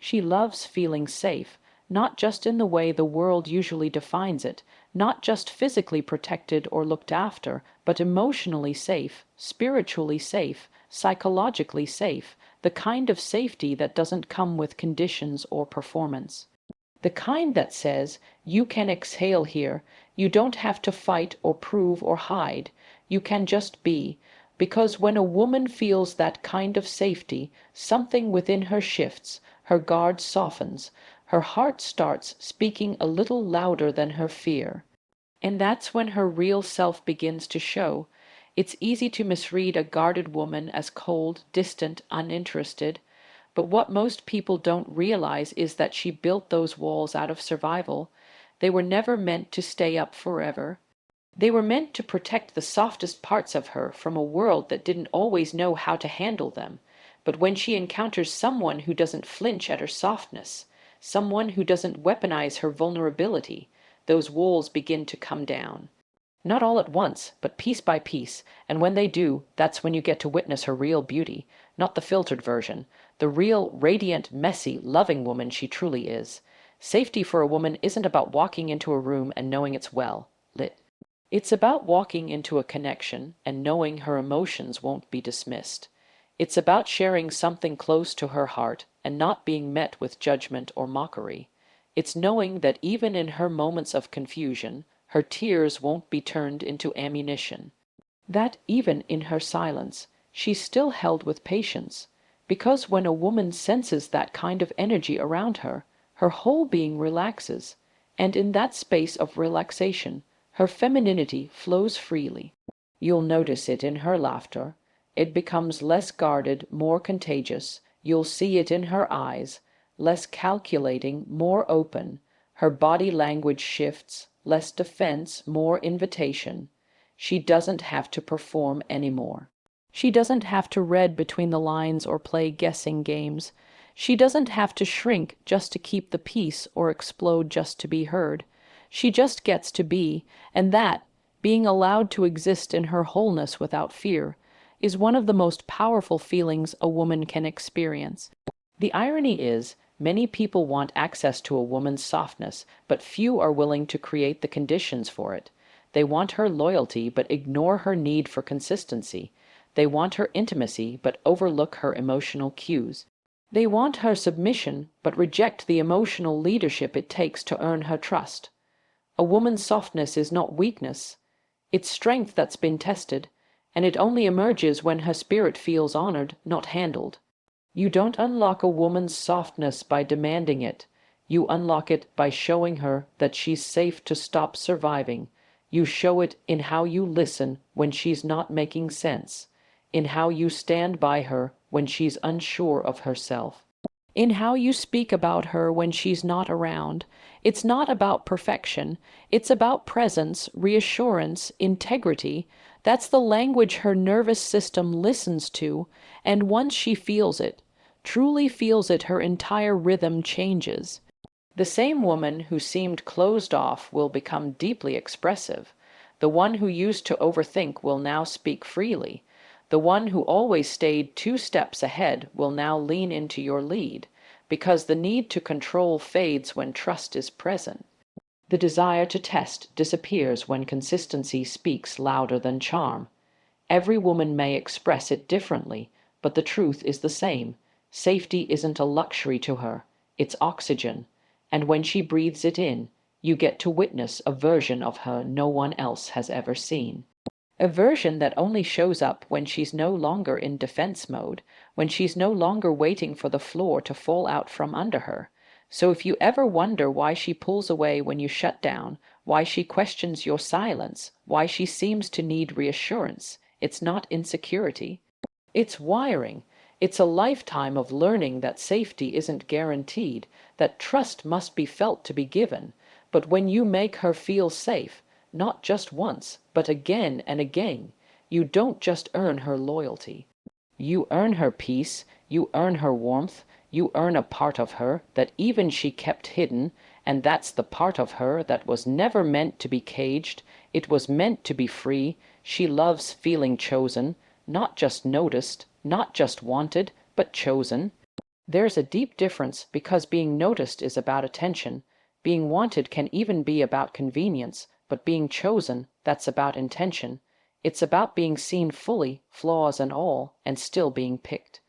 She loves feeling safe, not just in the way the world usually defines it, not just physically protected or looked after, but emotionally safe, spiritually safe, psychologically safe, the kind of safety that doesn't come with conditions or performance. The kind that says, you can exhale here, you don't have to fight or prove or hide, you can just be. Because when a woman feels that kind of safety, something within her shifts, her guard softens, her heart starts speaking a little louder than her fear. And that's when her real self begins to show. It's easy to misread a guarded woman as cold, distant, uninterested. But what most people don't realize is that she built those walls out of survival. They were never meant to stay up forever. They were meant to protect the softest parts of her from a world that didn't always know how to handle them. But when she encounters someone who doesn't flinch at her softness, someone who doesn't weaponize her vulnerability, those walls begin to come down. Not all at once, but piece by piece, and when they do, that's when you get to witness her real beauty, not the filtered version, the real, radiant, messy, loving woman she truly is. Safety for a woman isn't about walking into a room and knowing it's well lit. It's about walking into a connection and knowing her emotions won't be dismissed. It's about sharing something close to her heart and not being met with judgment or mockery. It's knowing that even in her moments of confusion, her tears won't be turned into ammunition. That even in her silence, she's still held with patience. Because when a woman senses that kind of energy around her, her whole being relaxes. And in that space of relaxation, her femininity flows freely. You'll notice it in her laughter. It becomes less guarded, more contagious. You'll see it in her eyes, less calculating, more open. Her body language shifts, less defense, more invitation. She doesn't have to perform anymore. She doesn't have to read between the lines or play guessing games. She doesn't have to shrink just to keep the peace or explode just to be heard. She just gets to be, and that, being allowed to exist in her wholeness without fear, is one of the most powerful feelings a woman can experience. The irony is, many people want access to a woman's softness, but few are willing to create the conditions for it. They want her loyalty, but ignore her need for consistency. They want her intimacy, but overlook her emotional cues. They want her submission, but reject the emotional leadership it takes to earn her trust. A woman's softness is not weakness. It's strength that's been tested, and it only emerges when her spirit feels honored, not handled. You don't unlock a woman's softness by demanding it. You unlock it by showing her that she's safe to stop surviving. You show it in how you listen when she's not making sense, in how you stand by her when she's unsure of herself, in how you speak about her when she's not around. It's not about perfection. It's about presence, reassurance, integrity. That's the language her nervous system listens to, and once she feels it, truly feels it, her entire rhythm changes. The same woman who seemed closed off will become deeply expressive. The one who used to overthink will now speak freely. The one who always stayed 2 steps ahead will now lean into your lead, because the need to control fades when trust is present. The desire to test disappears when consistency speaks louder than charm. Every woman may express it differently, but the truth is the same. Safety isn't a luxury to her, it's oxygen, and when she breathes it in, you get to witness a version of her no one else has ever seen. A version that only shows up when she's no longer in defense mode, when she's no longer waiting for the floor to fall out from under her. So if you ever wonder why she pulls away when you shut down, why she questions your silence, why she seems to need reassurance, it's not insecurity. It's wiring. It's a lifetime of learning that safety isn't guaranteed, that trust must be felt to be given. But when you make her feel safe, not just once, but again and again, you don't just earn her loyalty. You earn her peace, you earn her warmth, you earn a part of her that even she kept hidden, and that's the part of her that was never meant to be caged. It was meant to be free. She loves feeling chosen, not just noticed, not just wanted, but chosen. There's a deep difference because being noticed is about attention. Being wanted can even be about convenience, but being chosen, that's about intention. It's about being seen fully, flaws and all, and still being picked.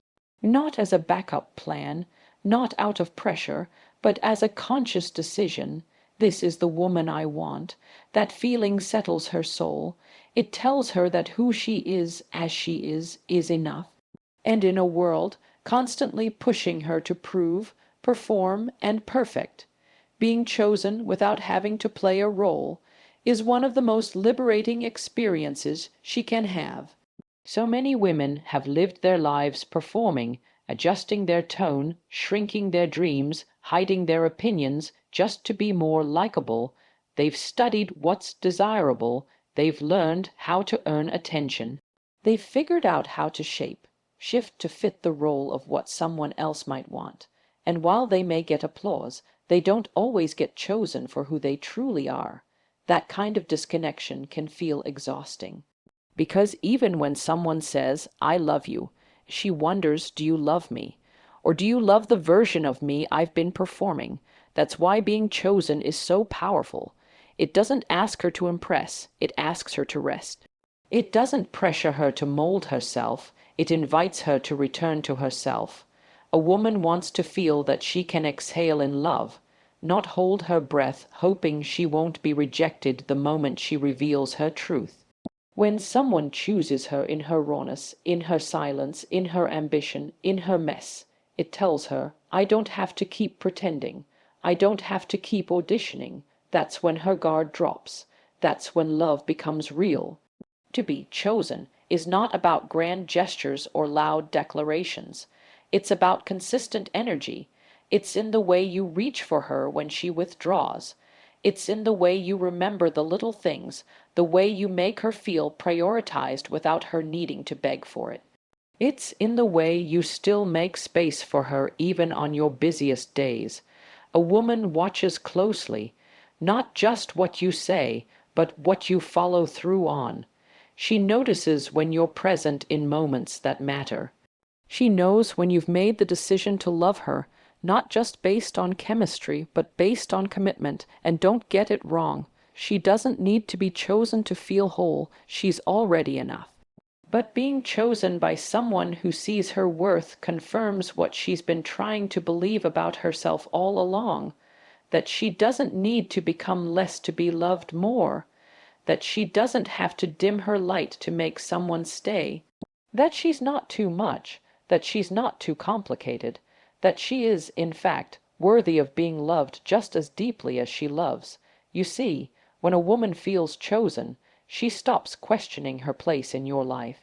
Not as a backup plan, not out of pressure, but as a conscious decision. This is the woman I want. That feeling settles her soul. It tells her that who she is, as she is enough. And in a world constantly pushing her to prove, perform, and perfect, being chosen without having to play a role is one of the most liberating experiences she can have. So many women have lived their lives performing, adjusting their tone, shrinking their dreams, hiding their opinions just to be more likable. They've studied what's desirable, they've learned how to earn attention. They've figured out how to shift to fit the role of what someone else might want. And while they may get applause, they don't always get chosen for who they truly are. That kind of disconnection can feel exhausting. Because even when someone says, I love you, she wonders, do you love me? Or do you love the version of me I've been performing? That's why being chosen is so powerful. It doesn't ask her to impress, it asks her to rest. It doesn't pressure her to mold herself, it invites her to return to herself. A woman wants to feel that she can exhale in love, not hold her breath hoping she won't be rejected the moment she reveals her truth. When someone chooses her in her rawness, in her silence, in her ambition, in her mess, it tells her, I don't have to keep pretending. I don't have to keep auditioning. That's when her guard drops. That's when love becomes real. To be chosen is not about grand gestures or loud declarations. It's about consistent energy. It's in the way you reach for her when she withdraws. It's in the way you remember the little things, the way you make her feel prioritized without her needing to beg for it. It's in the way you still make space for her even on your busiest days. A woman watches closely, not just what you say, but what you follow through on. She notices when you're present in moments that matter. She knows when you've made the decision to love her, not just based on chemistry, but based on commitment. And don't get it wrong, she doesn't need to be chosen to feel whole, she's already enough. But being chosen by someone who sees her worth confirms what she's been trying to believe about herself all along, that she doesn't need to become less to be loved more, that she doesn't have to dim her light to make someone stay, that she's not too much, that she's not too complicated, that she is, in fact, worthy of being loved just as deeply as she loves. You see, when a woman feels chosen, she stops questioning her place in your life.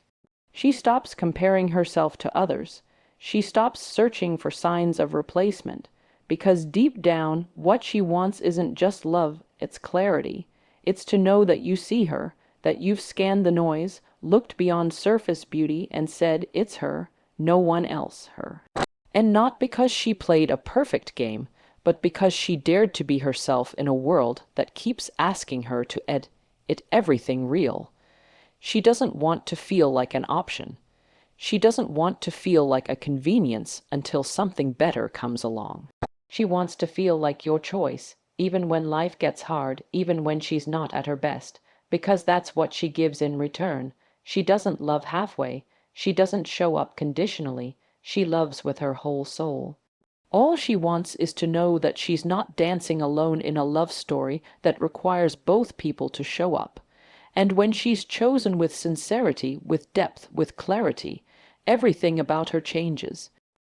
She stops comparing herself to others. She stops searching for signs of replacement, because deep down, what she wants isn't just love, it's clarity. It's to know that you see her, that you've scanned the noise, looked beyond surface beauty and said, it's her, no one else her. And not because she played a perfect game, but because she dared to be herself in a world that keeps asking her to edit everything real. She doesn't want to feel like an option. She doesn't want to feel like a convenience until something better comes along. She wants to feel like your choice, even when life gets hard, even when she's not at her best, because that's what she gives in return. She doesn't love halfway. She doesn't show up conditionally. She loves with her whole soul. All she wants is to know that she's not dancing alone in a love story that requires both people to show up. And when she's chosen with sincerity, with depth, with clarity, everything about her changes.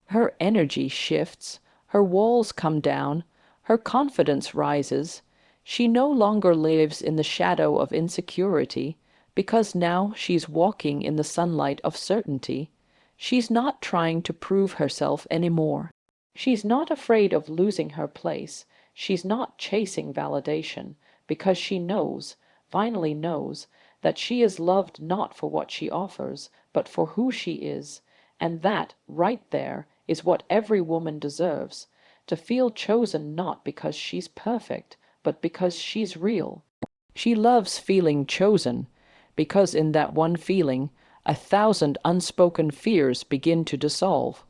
Her energy shifts, her walls come down, her confidence rises. She no longer lives in the shadow of insecurity, because now she's walking in the sunlight of certainty. She's not trying to prove herself anymore. She's not afraid of losing her place. She's not chasing validation, because she knows, finally knows, that she is loved not for what she offers, but for who she is. And that, right there, is what every woman deserves, to feel chosen not because she's perfect, but because she's real. She loves feeling chosen, because in that one feeling, 1,000 unspoken fears begin to dissolve.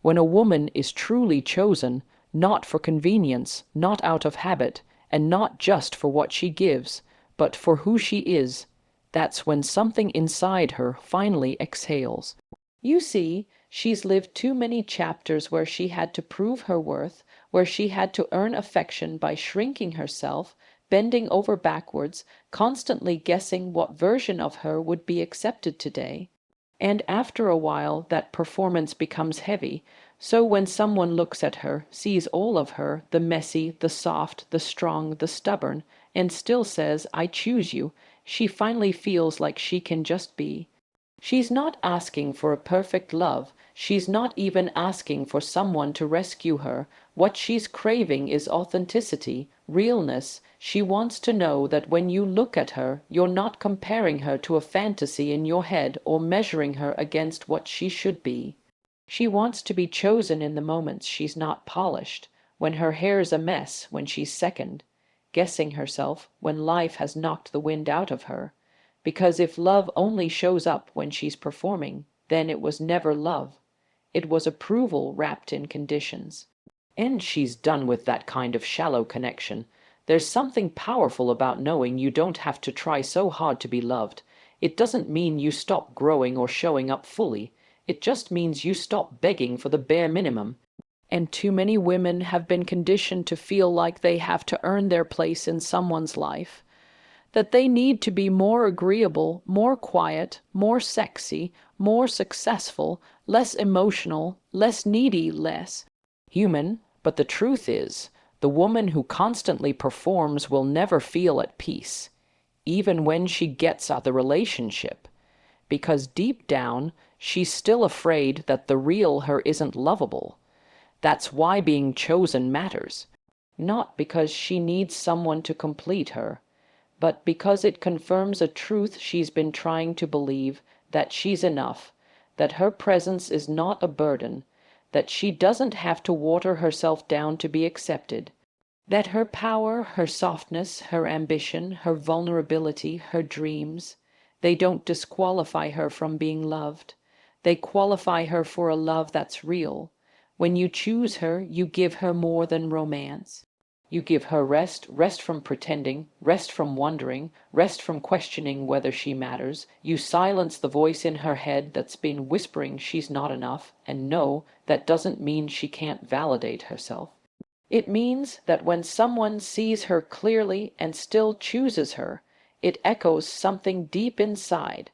When a woman is truly chosen, not for convenience, not out of habit, and not just for what she gives, but for who she is, that's when something inside her finally exhales. You see, she's lived too many chapters where she had to prove her worth, where she had to earn affection by shrinking herself, bending over backwards, constantly guessing what version of her would be accepted today. And after a while, that performance becomes heavy. So when someone looks at her, sees all of her, the messy, the soft, the strong, the stubborn, and still says, I choose you, she finally feels like she can just be. She's not asking for a perfect love. She's not even asking for someone to rescue her. What she's craving is authenticity, realness. She wants to know that when you look at her, you're not comparing her to a fantasy in your head or measuring her against what she should be. She wants to be chosen in the moments she's not polished, when her hair's a mess, when she's second, guessing herself, when life has knocked the wind out of her. Because if love only shows up when she's performing, then it was never love. It was approval wrapped in conditions. And she's done with that kind of shallow connection. There's something powerful about knowing you don't have to try so hard to be loved. It doesn't mean you stop growing or showing up fully. It just means you stop begging for the bare minimum. And too many women have been conditioned to feel like they have to earn their place in someone's life, that they need to be more agreeable, more quiet, more sexy, more successful, less emotional, less needy, less human. But the truth is, the woman who constantly performs will never feel at peace, even when she gets out the relationship, because deep down, she's still afraid that the real her isn't lovable. That's why being chosen matters. Not because she needs someone to complete her, but because it confirms a truth she's been trying to believe, that she's enough, that her presence is not a burden, that she doesn't have to water herself down to be accepted, that her power, her softness, her ambition, her vulnerability, her dreams, they don't disqualify her from being loved. They qualify her for a love that's real. When you choose her, you give her more than romance. You give her rest, rest from pretending, rest from wondering, rest from questioning whether she matters. You silence the voice in her head that's been whispering she's not enough, and no, that doesn't mean she can't validate herself. It means that when someone sees her clearly and still chooses her, it echoes something deep inside,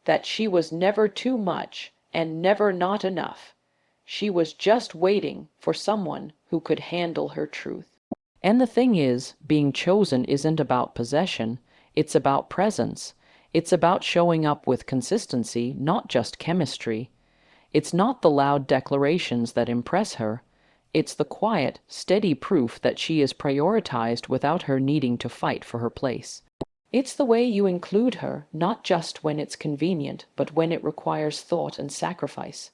that she was never too much and never not enough. She was just waiting for someone who could handle her truth. And the thing is, being chosen isn't about possession, it's about presence. It's about showing up with consistency, not just chemistry. It's not the loud declarations that impress her. It's the quiet, steady proof that she is prioritized without her needing to fight for her place. It's the way you include her, not just when it's convenient, but when it requires thought and sacrifice.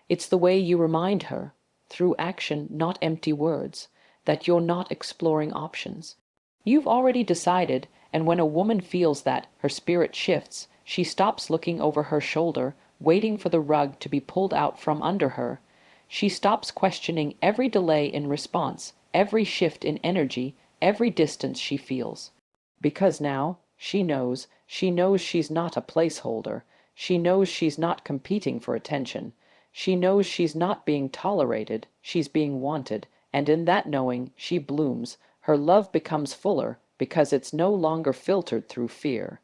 It's the way you remind her, through action, not empty words, that you're not exploring options. You've already decided, and when a woman feels that, her spirit shifts. She stops looking over her shoulder, waiting for the rug to be pulled out from under her. She stops questioning every delay in response, every shift in energy, every distance she feels. Because now, she knows she's not a placeholder. She knows she's not competing for attention. She knows she's not being tolerated, she's being wanted. And in that knowing, she blooms. Her love becomes fuller because it's no longer filtered through fear.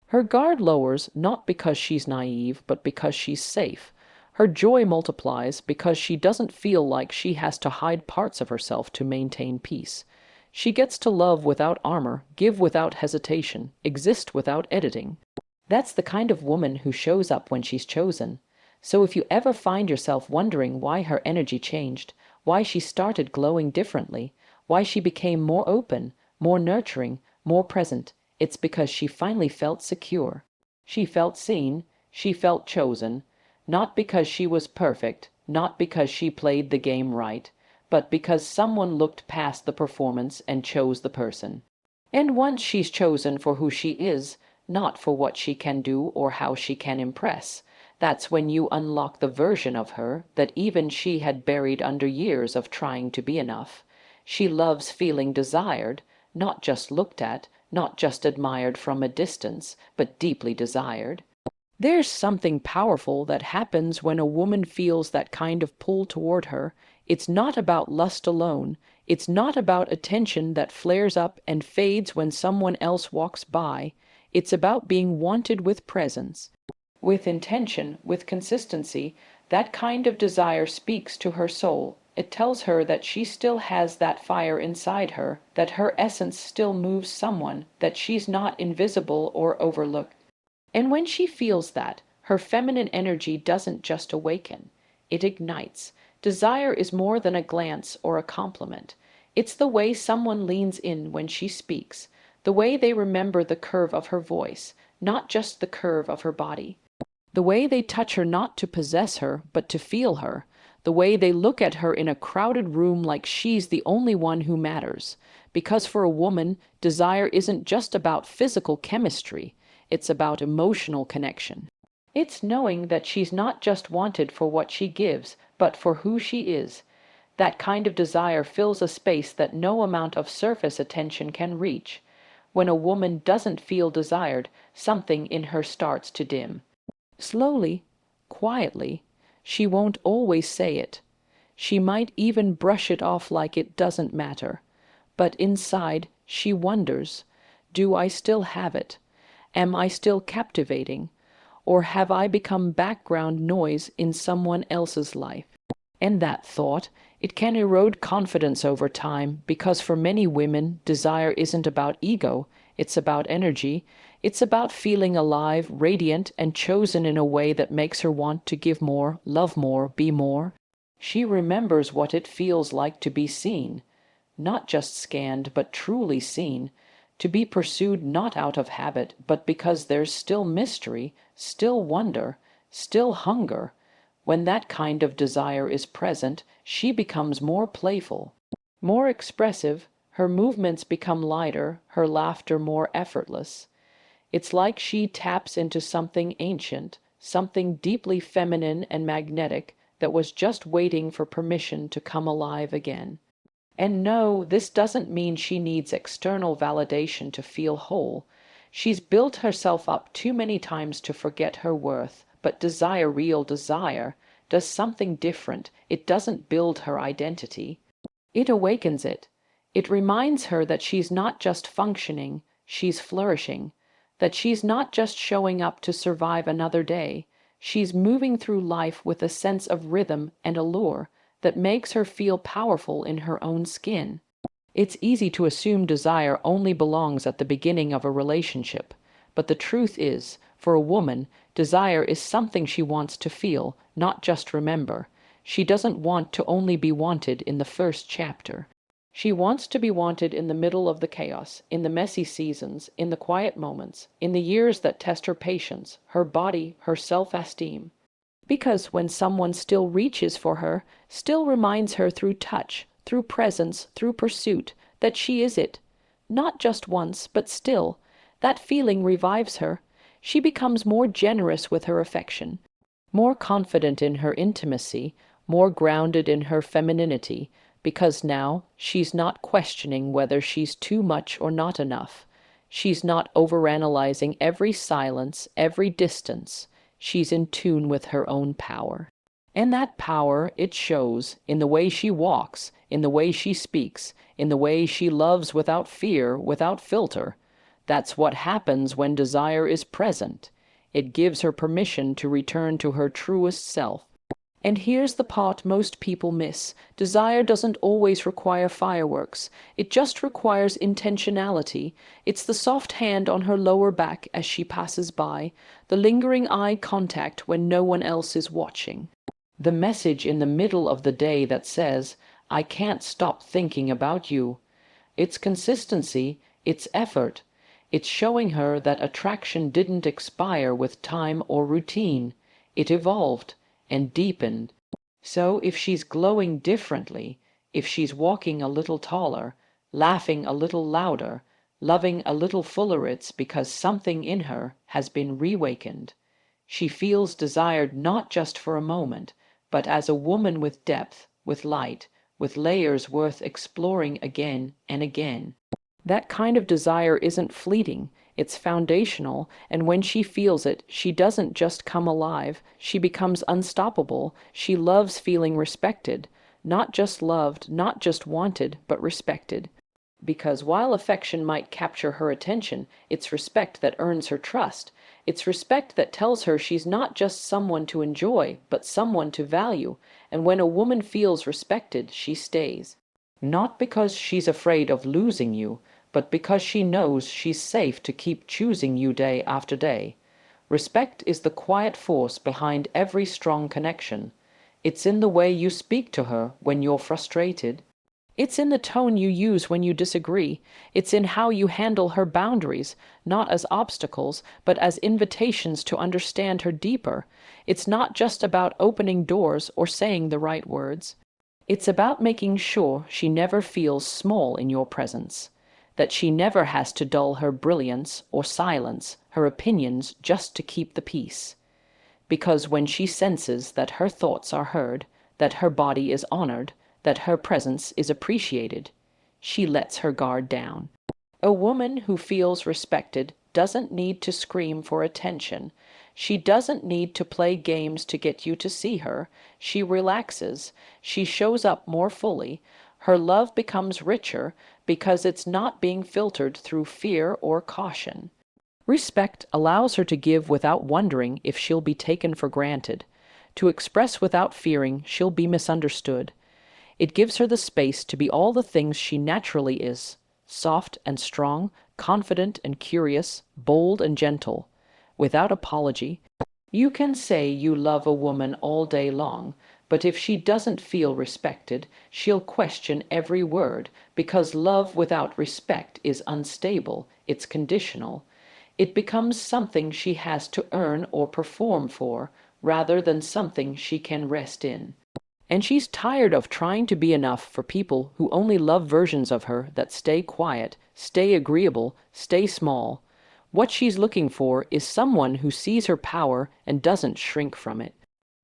Her guard lowers not because she's naive, but because she's safe. Her joy multiplies because she doesn't feel like she has to hide parts of herself to maintain peace. She gets to love without armor, give without hesitation, exist without editing. That's the kind of woman who shows up when she's chosen. So if you ever find yourself wondering why her energy changed, why she started glowing differently, why she became more open, more nurturing, more present, it's because she finally felt secure. She felt seen, she felt chosen, not because she was perfect, not because she played the game right, but because someone looked past the performance and chose the person. And once she's chosen for who she is, not for what she can do or how she can impress, That's when you unlock the version of her that even she had buried under years of trying to be enough. She loves feeling desired, not just looked at, not just admired from a distance, but deeply desired. There's something powerful that happens when a woman feels that kind of pull toward her. It's not about lust alone. It's not about attention that flares up and fades when someone else walks by. It's about being wanted with presence, with intention, with consistency. That kind of desire speaks to her soul. It tells her that she still has that fire inside her, that her essence still moves someone, that she's not invisible or overlooked. And when she feels that, her feminine energy doesn't just awaken, it ignites. Desire is more than a glance or a compliment. It's the way someone leans in when she speaks, the way they remember the curve of her voice, not just the curve of her body. The way they touch her not to possess her, but to feel her. The way they look at her in a crowded room like she's the only one who matters. Because for a woman, desire isn't just about physical chemistry. It's about emotional connection. It's knowing that she's not just wanted for what she gives, but for who she is. That kind of desire fills a space that no amount of surface attention can reach. When a woman doesn't feel desired, something in her starts to dim. Slowly, quietly. She won't always say it. She might even brush it off like it doesn't matter. But inside, she wonders, do I still have it? Am I still captivating? Or have I become background noise in someone else's life? And that thought, it can erode confidence over time, because for many women, desire isn't about ego, it's about energy. It's about feeling alive, radiant, and chosen in a way that makes her want to give more, love more, be more. She remembers what it feels like to be seen, not just scanned, but truly seen, to be pursued not out of habit, but because there's still mystery, still wonder, still hunger. When that kind of desire is present, she becomes more playful, more expressive, her movements become lighter, her laughter more effortless. It's like she taps into something ancient, something deeply feminine and magnetic that was just waiting for permission to come alive again. And no, this doesn't mean she needs external validation to feel whole. She's built herself up too many times to forget her worth, but desire, real desire, does something different. It doesn't build her identity. It awakens it. It reminds her that she's not just functioning, she's flourishing, that she's not just showing up to survive another day. She's moving through life with a sense of rhythm and allure that makes her feel powerful in her own skin. It's easy to assume desire only belongs at the beginning of a relationship, but the truth is, for a woman, desire is something she wants to feel, not just remember. She doesn't want to only be wanted in the first chapter. She wants to be wanted in the middle of the chaos, in the messy seasons, in the quiet moments, in the years that test her patience, her body, her self-esteem. Because when someone still reaches for her, still reminds her through touch, through presence, through pursuit, that she is it, not just once, but still, that feeling revives her. She becomes more generous with her affection, more confident in her intimacy, more grounded in her femininity, because now she's not questioning whether she's too much or not enough. She's not overanalyzing every silence, every distance. She's in tune with her own power. And that power, it shows in the way she walks, in the way she speaks, in the way she loves without fear, without filter. That's what happens when desire is present. It gives her permission to return to her truest self. And here's the part most people miss. Desire doesn't always require fireworks. It just requires intentionality. It's the soft hand on her lower back as she passes by, the lingering eye contact when no one else is watching. The message in the middle of the day that says, I can't stop thinking about you. It's consistency, it's effort. It's showing her that attraction didn't expire with time or routine. It evolved and deepened. So if she's glowing differently, if she's walking a little taller, laughing a little louder, loving a little fuller, it's because something in her has been reawakened. She feels desired not just for a moment, but as a woman with depth, with light, with layers worth exploring again and again. That kind of desire isn't fleeting, it's foundational, and when she feels it, she doesn't just come alive, she becomes unstoppable. She loves feeling respected, not just loved, not just wanted, but respected. Because while affection might capture her attention, it's respect that earns her trust. It's respect that tells her she's not just someone to enjoy, but someone to value. And when a woman feels respected, she stays. Not because she's afraid of losing you, but because she knows she's safe to keep choosing you day after day. Respect is the quiet force behind every strong connection. It's in the way you speak to her when you're frustrated. It's in the tone you use when you disagree. It's in how you handle her boundaries, not as obstacles, but as invitations to understand her deeper. It's not just about opening doors or saying the right words. It's about making sure she never feels small in your presence, that she never has to dull her brilliance or silence her opinions just to keep the peace. Because when she senses that her thoughts are heard, that her body is honored, that her presence is appreciated, she lets her guard down. A woman who feels respected doesn't need to scream for attention. She doesn't need to play games to get you to see her. She relaxes. She shows up more fully. Her love becomes richer because it's not being filtered through fear or caution. Respect allows her to give without wondering if she'll be taken for granted, to express without fearing she'll be misunderstood. It gives her the space to be all the things she naturally is: soft and strong, confident and curious, bold and gentle, without apology. You can say you love a woman all day long, but if she doesn't feel respected, she'll question every word, because love without respect is unstable, it's conditional. It becomes something she has to earn or perform for, rather than something she can rest in. And she's tired of trying to be enough for people who only love versions of her that stay quiet, stay agreeable, stay small. What she's looking for is someone who sees her power and doesn't shrink from it.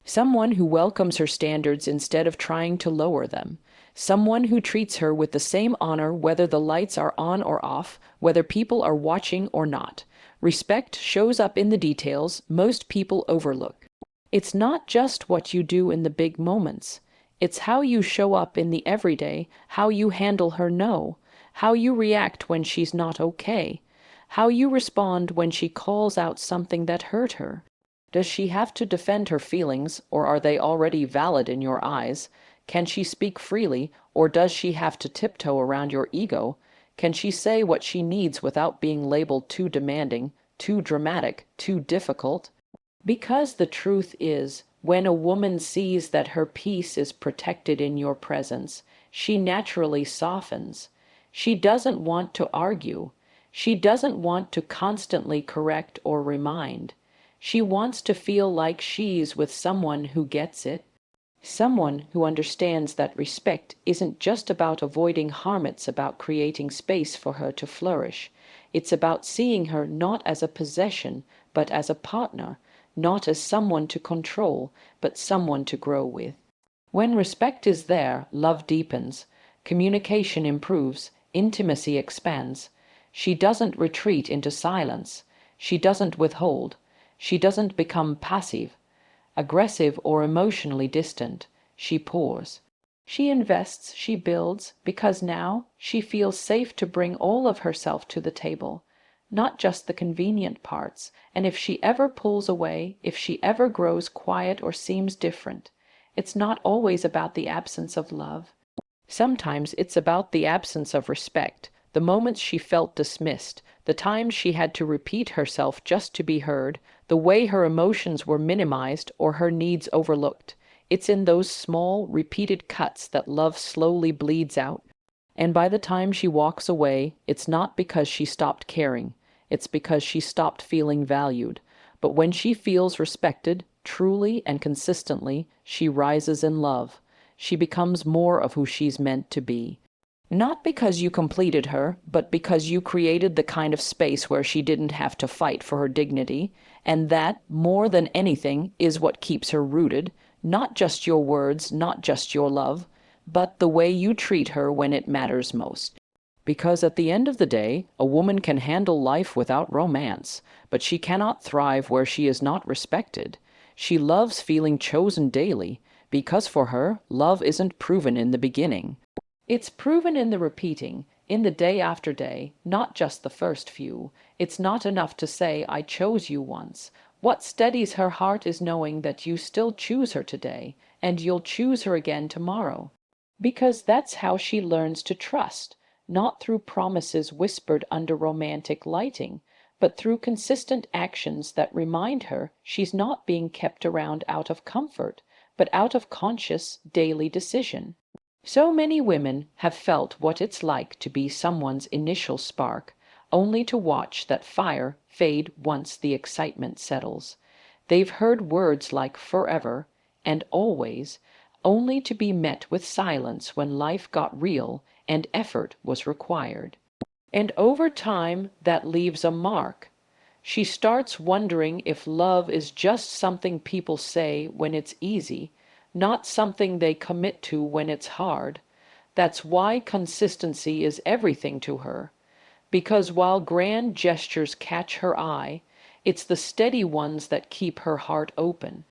Someone who welcomes her standards instead of trying to lower them. Someone who treats her with the same honor whether the lights are on or off, whether people are watching or not. Respect shows up in the details most people overlook. It's not just what you do in the big moments. It's how you show up in the everyday, how you handle her no, how you react when she's not okay, how you respond when she calls out something that hurt her. Does she have to defend her feelings, or are they already valid in your eyes? Can she speak freely, or does she have to tiptoe around your ego? Can she say what she needs without being labeled too demanding, too dramatic, too difficult? Because the truth is, when a woman sees that her peace is protected in your presence, she naturally softens. She doesn't want to argue. She doesn't want to constantly correct or remind. She wants to feel like she's with someone who gets it. Someone who understands that respect isn't just about avoiding harm, it's about creating space for her to flourish. It's about seeing her not as a possession, but as a partner, not as someone to control, but someone to grow with. When respect is there, love deepens, communication improves, intimacy expands. She doesn't retreat into silence. She doesn't withhold. She doesn't become passive, aggressive, or emotionally distant. She pours. She invests, she builds, because now she feels safe to bring all of herself to the table, not just the convenient parts. And if she ever pulls away, if she ever grows quiet or seems different, it's not always about the absence of love. Sometimes it's about the absence of respect, the moments she felt dismissed, the times she had to repeat herself just to be heard, the way her emotions were minimized or her needs overlooked. It's in those small, repeated cuts that love slowly bleeds out. And by the time she walks away, it's not because she stopped caring. It's because she stopped feeling valued. But when she feels respected, truly and consistently, she rises in love. She becomes more of who she's meant to be. Not because you completed her, but because you created the kind of space where she didn't have to fight for her dignity, and that, more than anything, is what keeps her rooted, not just your words, not just your love, but the way you treat her when it matters most. Because at the end of the day, a woman can handle life without romance, but she cannot thrive where she is not respected. She loves feeling chosen daily, because for her, love isn't proven in the beginning. It's proven in the repeating, in the day after day, not just the first few. It's not enough to say, I chose you once. What steadies her heart is knowing that you still choose her today, and you'll choose her again tomorrow. Because that's how she learns to trust, not through promises whispered under romantic lighting, but through consistent actions that remind her she's not being kept around out of comfort, but out of conscious daily decision. So many women have felt what it's like to be someone's initial spark, only to watch that fire fade once the excitement settles. They've heard words like forever and always, only to be met with silence when life got real and effort was required. And over time, that leaves a mark. She starts wondering if love is just something people say when it's easy, not something they commit to when it's hard. That's why consistency is everything to her. Because while grand gestures catch her eye, it's the steady ones that keep her heart open.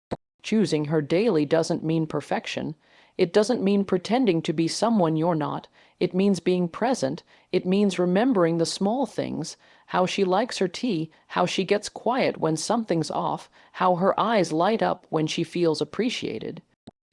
Choosing her daily doesn't mean perfection. It doesn't mean pretending to be someone you're not. It means being present. It means remembering the small things, how she likes her tea, how she gets quiet when something's off, how her eyes light up when she feels appreciated.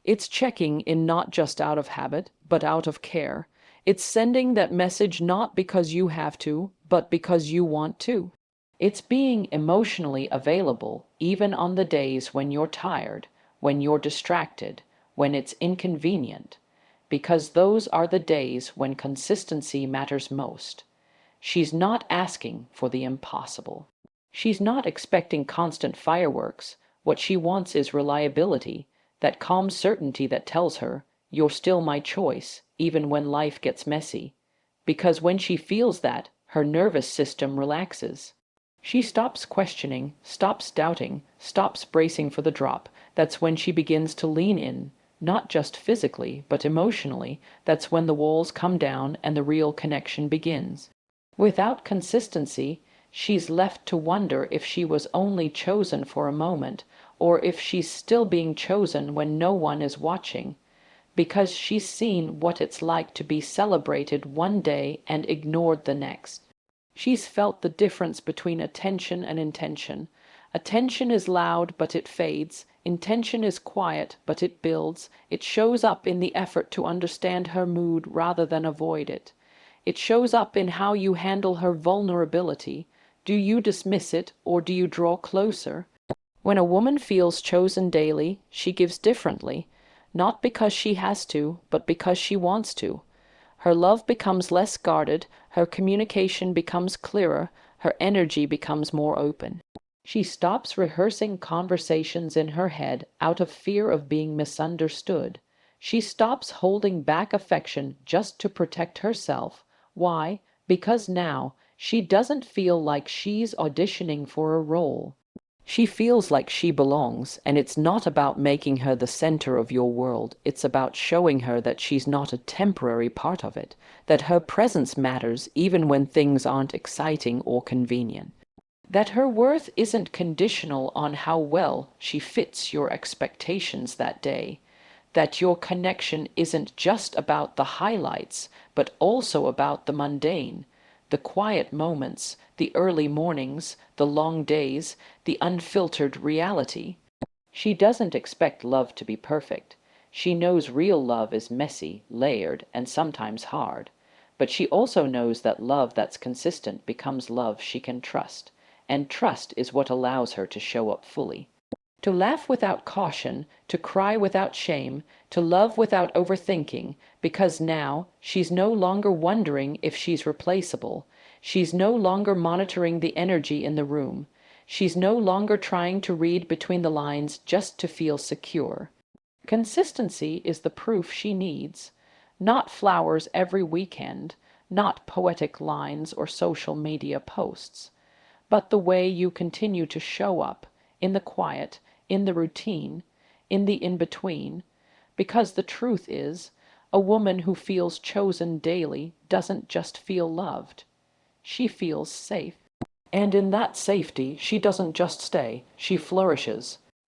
It's checking in not just out of habit, but out of care. It's sending that message not because you have to, but because you want to. It's being emotionally available even on the days when you're tired, when you're distracted, when it's inconvenient, because those are the days when consistency matters most. She's not asking for the impossible. She's not expecting constant fireworks. What she wants is reliability, that calm certainty that tells her, you're still my choice, even when life gets messy. Because when she feels that, her nervous system relaxes. She stops questioning, stops doubting, stops bracing for the drop. That's when she begins to lean in, not just physically, but emotionally. That's when the walls come down and the real connection begins. Without consistency, she's left to wonder if she was only chosen for a moment, or if she's still being chosen when no one is watching, because she's seen what it's like to be celebrated one day and ignored the next. She's felt the difference between attention and intention. Attention is loud, but it fades. Intention is quiet, but it builds. It shows up in the effort to understand her mood rather than avoid it. It shows up in how you handle her vulnerability. Do you dismiss it, or do you draw closer? When a woman feels chosen daily, she gives differently, not because she has to, but because she wants to. Her love becomes less guarded, her communication becomes clearer, her energy becomes more open. She stops rehearsing conversations in her head out of fear of being misunderstood. She stops holding back affection just to protect herself. Why? Because now she doesn't feel like she's auditioning for a role. She feels like she belongs, and it's not about making her the center of your world. It's about showing her that she's not a temporary part of it, that her presence matters even when things aren't exciting or convenient, that her worth isn't conditional on how well she fits your expectations that day, that your connection isn't just about the highlights, but also about the mundane, the quiet moments, the early mornings, the long days, the unfiltered reality. She doesn't expect love to be perfect. She knows real love is messy, layered, and sometimes hard. But she also knows that love that's consistent becomes love she can trust, and trust is what allows her to show up fully. To laugh without caution, to cry without shame, to love without overthinking, because now she's no longer wondering if she's replaceable. She's no longer monitoring the energy in the room. She's no longer trying to read between the lines just to feel secure. Consistency is the proof she needs, Not flowers every weekend, not poetic lines or social media posts, but the way you continue to show up in the quiet, in the routine, in the in-between, because the truth is, a woman who feels chosen daily doesn't just feel loved, she feels safe. And in that safety, she doesn't just stay, she flourishes.